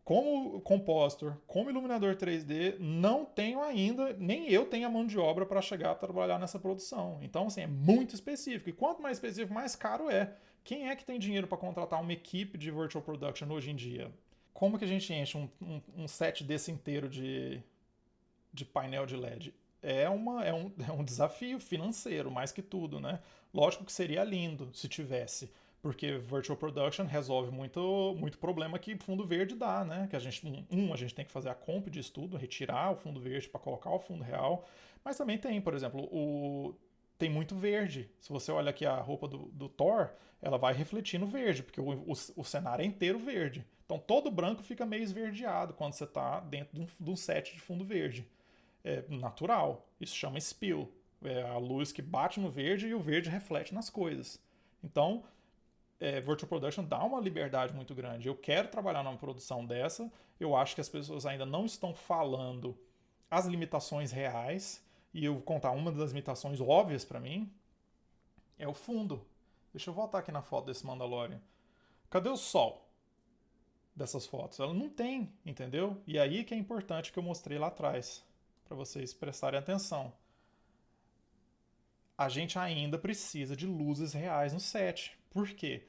como compositor, como iluminador 3D, não tenho ainda, nem eu tenho a mão de obra para chegar a trabalhar nessa produção. Então, assim, é muito específico. E quanto mais específico, mais caro é. Quem é que tem dinheiro para contratar uma equipe de virtual production hoje em dia? Como que a gente enche um set desse inteiro de painel de LED? É um desafio financeiro, mais que tudo, né? Lógico que seria lindo se tivesse, porque Virtual Production resolve muito problema que fundo verde dá, né? Que a gente tem que fazer a comp de estudo, retirar o fundo verde para colocar o fundo real, mas também tem, por exemplo, tem muito verde. Se você olha aqui a roupa do Thor, ela vai refletir no verde, porque o cenário é inteiro verde. Então todo branco fica meio esverdeado quando você está dentro de um set de fundo verde. É natural. Isso chama spill. É a luz que bate no verde e o verde reflete nas coisas. Então, Virtual Production dá uma liberdade muito grande. Eu quero trabalhar numa produção dessa. Eu acho que as pessoas ainda não estão falando as limitações reais. E eu vou contar uma das limitações óbvias para mim. É o fundo. Deixa eu voltar aqui na foto desse Mandalorian. Cadê o sol dessas fotos? Ela não tem, entendeu? E aí que é importante que eu mostrei lá atrás, para vocês prestarem atenção. A gente ainda precisa de luzes reais no set. Por quê?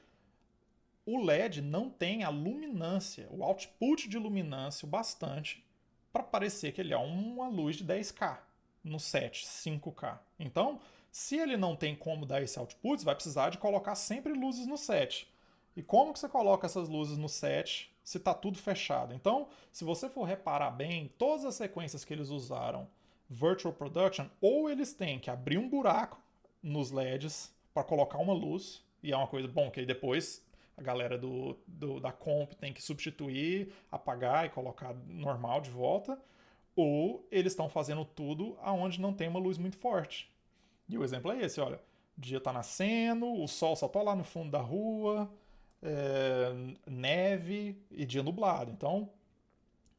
O LED não tem a luminância, o output de luminância o bastante para parecer que ele é uma luz de 10K no set 5K. Então, se ele não tem como dar esse output, você vai precisar de colocar sempre luzes no set. E como que você coloca essas luzes no set se está tudo fechado? Então, se você for reparar bem, todas as sequências que eles usaram Virtual Production, ou eles têm que abrir um buraco nos LEDs para colocar uma luz, e é uma coisa bom que aí depois a galera da comp tem que substituir, apagar e colocar normal de volta, ou eles estão fazendo tudo aonde não tem uma luz muito forte. E o exemplo é esse, olha, o dia tá nascendo, o sol só tá lá no fundo da rua, neve e dia nublado. Então,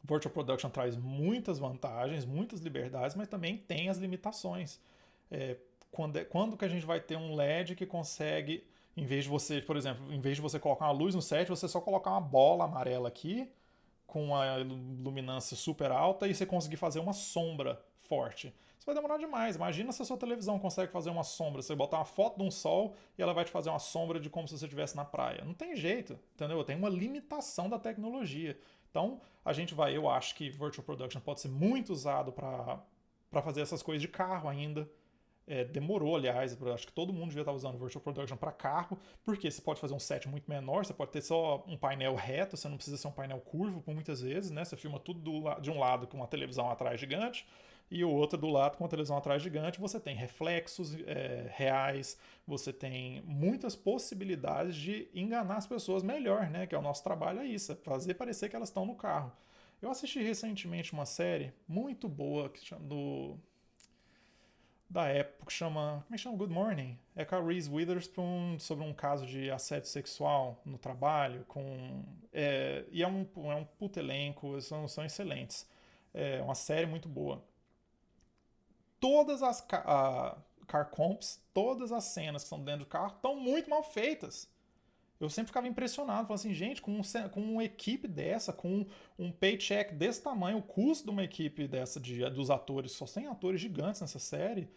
Virtual Production traz muitas vantagens, muitas liberdades, mas também tem as limitações. Quando que a gente vai ter um LED que consegue, em vez de você, por exemplo, em vez de você colocar uma luz no set, você só colocar uma bola amarela aqui, com uma luminância super alta, e você conseguir fazer uma sombra forte. Isso vai demorar demais. Imagina se a sua televisão consegue fazer uma sombra. Você botar uma foto de um sol e ela vai te fazer uma sombra de como se você estivesse na praia. Não tem jeito, entendeu? Tem uma limitação da tecnologia. Então, eu acho que Virtual Production pode ser muito usado para fazer essas coisas de carro ainda. Demorou, aliás, acho que todo mundo devia estar usando Virtual Production para carro, porque você pode fazer um set muito menor, você pode ter só um painel reto, você não precisa ser um painel curvo por muitas vezes, né? Você filma tudo de um lado com uma televisão atrás gigante e o outro do lado com uma televisão atrás gigante. Você tem reflexos reais, você tem muitas possibilidades de enganar as pessoas melhor, né? Que é o nosso trabalho, é isso, é fazer parecer que elas estão no carro. Eu assisti recentemente uma série muito boa que chama da época, chama. Como é que chama? Good Morning. É com a Reese Witherspoon sobre um caso de assédio sexual no trabalho. E é um puto elenco, são excelentes. É uma série muito boa. Todas as car comps, todas as cenas que estão dentro do carro estão muito mal feitas. Eu sempre ficava impressionado, falando assim, gente, com uma equipe dessa, com um paycheck desse tamanho, o custo de uma equipe dessa dos atores, só tem atores gigantes nessa série,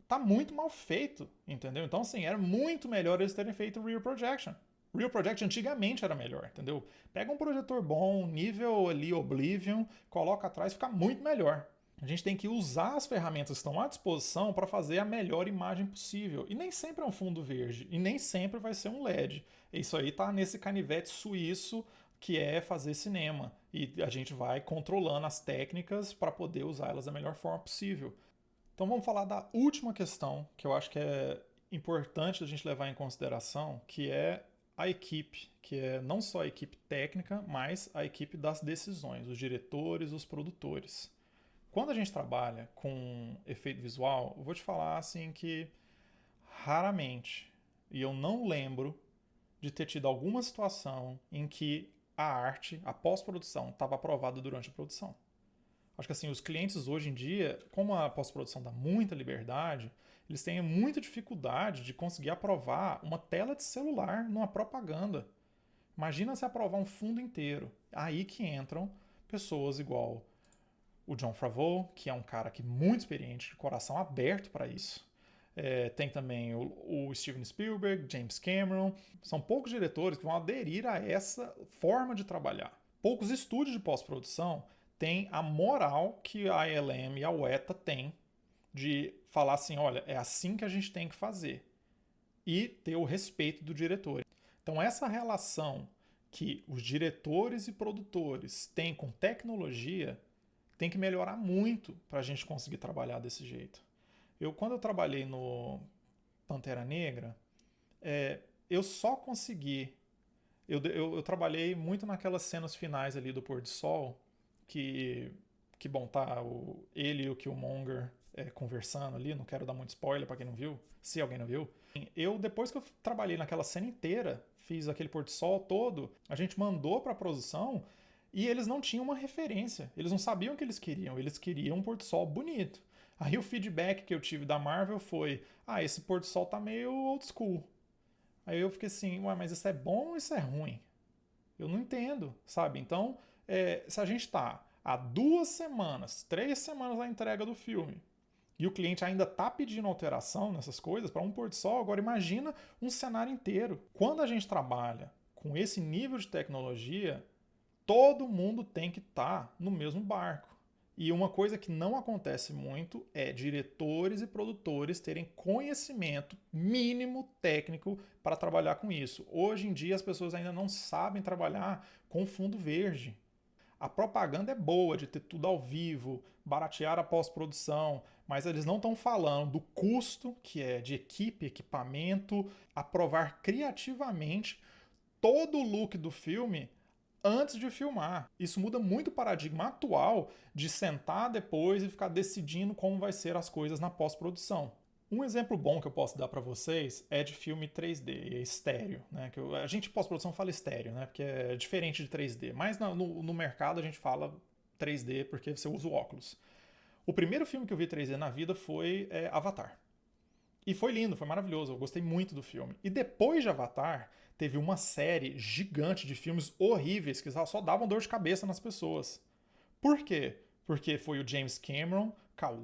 tá muito mal feito, entendeu? Então, assim, era muito melhor eles terem feito Real Projection. Real Projection antigamente era melhor, entendeu? Pega um projetor bom, nível ali Oblivion, coloca atrás, fica muito melhor. A gente tem que usar as ferramentas que estão à disposição para fazer a melhor imagem possível. E nem sempre é um fundo verde, e nem sempre vai ser um LED. Isso aí tá nesse canivete suíço que é fazer cinema. E a gente vai controlando as técnicas para poder usá-las da melhor forma possível. Então vamos falar da última questão, que eu acho que é importante a gente levar em consideração, que é a equipe, que é não só a equipe técnica, mas a equipe das decisões, os diretores, os produtores. Quando a gente trabalha com efeito visual, eu vou te falar assim que raramente, e eu não lembro de ter tido alguma situação em que a arte, a pós-produção, estava aprovada durante a produção. Acho que assim, os clientes hoje em dia, como a pós-produção dá muita liberdade, eles têm muita dificuldade de conseguir aprovar uma tela de celular numa propaganda. Imagina se aprovar um fundo inteiro. Aí que entram pessoas igual o Jon Favreau, que é um cara que muito experiente, de coração aberto para isso. Tem também o Steven Spielberg, James Cameron. São poucos diretores que vão aderir a essa forma de trabalhar. Poucos estúdios de pós-produção têm a moral que a ILM e a UETA têm de falar assim, olha, é assim que a gente tem que fazer. E ter o respeito do diretor. Então essa relação que os diretores e produtores têm com tecnologia tem que melhorar muito para a gente conseguir trabalhar desse jeito. Quando eu trabalhei no Pantera Negra, eu só consegui... Eu trabalhei muito naquelas cenas finais ali do pôr do sol, que bom, tá ele e o Killmonger conversando ali, não quero dar muito spoiler para quem não viu, se alguém não viu. Depois que eu trabalhei naquela cena inteira, fiz aquele pôr do sol todo, a gente mandou para a produção e eles não tinham uma referência. Eles não sabiam o que eles queriam um pôr do sol bonito. Aí o feedback que eu tive da Marvel foi, esse pôr do sol tá meio old school. Aí eu fiquei assim, mas isso é bom ou isso é ruim? Eu não entendo, sabe? Então, se a gente tá há 2 semanas, 3 semanas da entrega do filme, e o cliente ainda tá pedindo alteração nessas coisas para um pôr do sol, agora imagina um cenário inteiro. Quando a gente trabalha com esse nível de tecnologia, todo mundo tem que estar no mesmo barco. E uma coisa que não acontece muito é diretores e produtores terem conhecimento mínimo técnico para trabalhar com isso. Hoje em dia as pessoas ainda não sabem trabalhar com fundo verde. A propaganda é boa de ter tudo ao vivo, baratear a pós-produção, mas eles não estão falando do custo que é de equipe, equipamento, aprovar criativamente todo o look do filme antes de filmar. Isso muda muito o paradigma atual de sentar depois e ficar decidindo como vai ser as coisas na pós-produção. Um exemplo bom que eu posso dar para vocês é de filme 3D, estéreo, né? A gente pós-produção fala estéreo, né? Porque é diferente de 3D, mas no mercado a gente fala 3D porque você usa o óculos. O primeiro filme que eu vi 3D na vida foi Avatar. E foi lindo, foi maravilhoso, eu gostei muito do filme. E depois de Avatar, teve uma série gigante de filmes horríveis que só davam dor de cabeça nas pessoas. Por quê? Porque foi o James Cameron,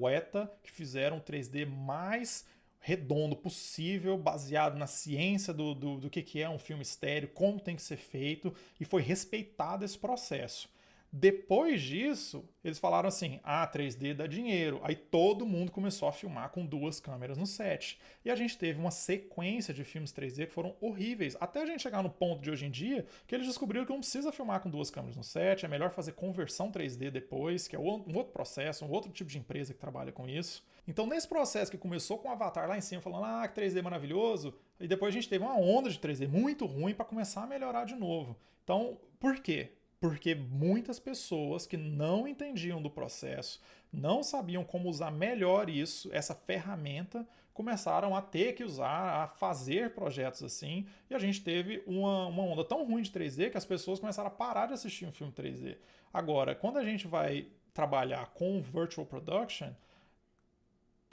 Weta, que fizeram o 3D mais redondo possível, baseado na ciência do que é um filme estéreo, como tem que ser feito, e foi respeitado esse processo. Depois disso, eles falaram assim: 3D dá dinheiro. Aí todo mundo começou a filmar com 2 câmeras no set. E a gente teve uma sequência de filmes 3D que foram horríveis. Até a gente chegar no ponto de hoje em dia que eles descobriram que não precisa filmar com 2 câmeras no set, é melhor fazer conversão 3D depois, que é um outro processo, um outro tipo de empresa que trabalha com isso. Então, nesse processo que começou com o Avatar lá em cima, falando que 3D é maravilhoso, e depois a gente teve uma onda de 3D muito ruim para começar a melhorar de novo. Então, por quê? Porque muitas pessoas que não entendiam do processo, não sabiam como usar melhor isso, essa ferramenta, começaram a ter que usar, a fazer projetos assim, e a gente teve uma onda tão ruim de 3D que as pessoas começaram a parar de assistir um filme 3D. Agora, quando a gente vai trabalhar com virtual production,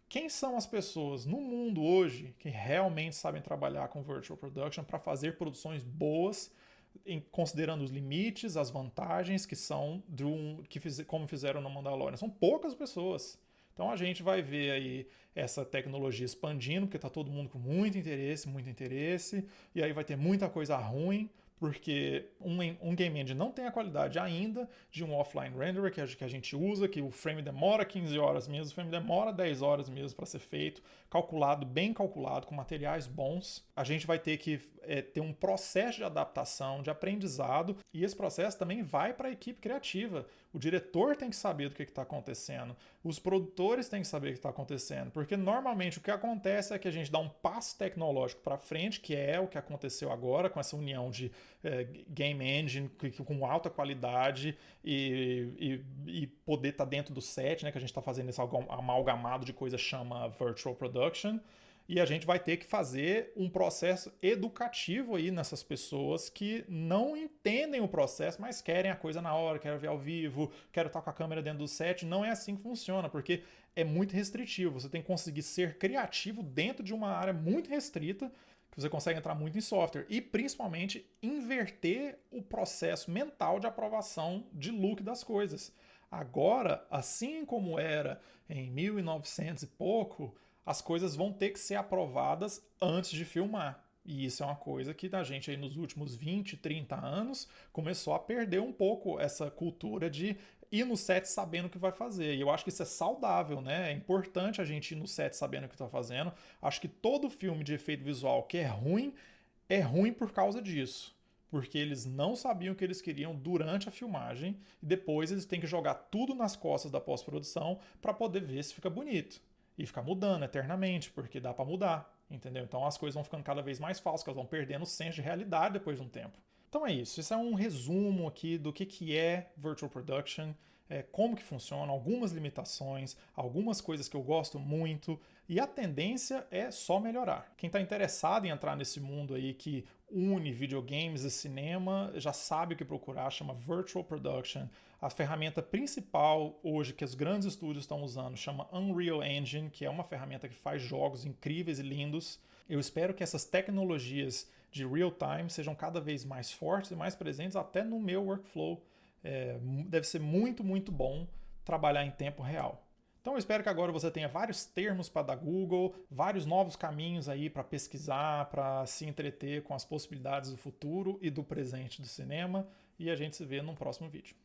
quem são as pessoas no mundo hoje que realmente sabem trabalhar com virtual production para fazer produções boas, considerando os limites, as vantagens que são como fizeram no Mandalorian? São poucas pessoas. Então a gente vai ver aí essa tecnologia expandindo, porque está todo mundo com muito interesse, e aí vai ter muita coisa ruim, porque um game engine não tem a qualidade ainda de um offline renderer que a gente usa, que o frame demora 15 horas mesmo, o frame demora 10 horas mesmo para ser feito, bem calculado, com materiais bons. A gente vai ter que ter um processo de adaptação, de aprendizado, e esse processo também vai para a equipe criativa. O diretor tem que saber do que está acontecendo, os produtores têm que saber o que está acontecendo, porque normalmente o que acontece é que a gente dá um passo tecnológico para frente, que é o que aconteceu agora com essa união de game engine com alta qualidade e poder estar dentro do set, né, que a gente está fazendo esse amalgamado de coisa chama virtual production. E a gente vai ter que fazer um processo educativo aí nessas pessoas que não entendem o processo, mas querem a coisa na hora, querem ver ao vivo, querem estar com a câmera dentro do set. Não é assim que funciona, porque é muito restritivo. Você tem que conseguir ser criativo dentro de uma área muito restrita, que você consegue entrar muito em software. E, principalmente, inverter o processo mental de aprovação de look das coisas. Agora, assim como era em 1900 e pouco, as coisas vão ter que ser aprovadas antes de filmar. E isso é uma coisa que a gente aí nos últimos 20, 30 anos começou a perder um pouco essa cultura de ir no set sabendo o que vai fazer. E eu acho que isso é saudável, né? É importante a gente ir no set sabendo o que está fazendo. Acho que todo filme de efeito visual que é ruim por causa disso. Porque eles não sabiam o que eles queriam durante a filmagem e depois eles têm que jogar tudo nas costas da pós-produção para poder ver se fica bonito. E ficar mudando eternamente, porque dá para mudar, entendeu? Então as coisas vão ficando cada vez mais falsas, elas vão perdendo o senso de realidade depois de um tempo. Então é isso. Isso é um resumo aqui do que é Virtual Production, como que funciona, algumas limitações, algumas coisas que eu gosto muito, e a tendência é só melhorar. Quem está interessado em entrar nesse mundo aí que une videogames e cinema já sabe o que procurar, chama Virtual Production. A ferramenta principal hoje que os grandes estúdios estão usando chama Unreal Engine, que é uma ferramenta que faz jogos incríveis e lindos. Eu espero que essas tecnologias de real-time sejam cada vez mais fortes e mais presentes até no meu workflow. Deve ser muito, muito bom trabalhar em tempo real. Então eu espero que agora você tenha vários termos para dar Google, vários novos caminhos aí para pesquisar, para se entreter com as possibilidades do futuro e do presente do cinema, e a gente se vê no próximo vídeo.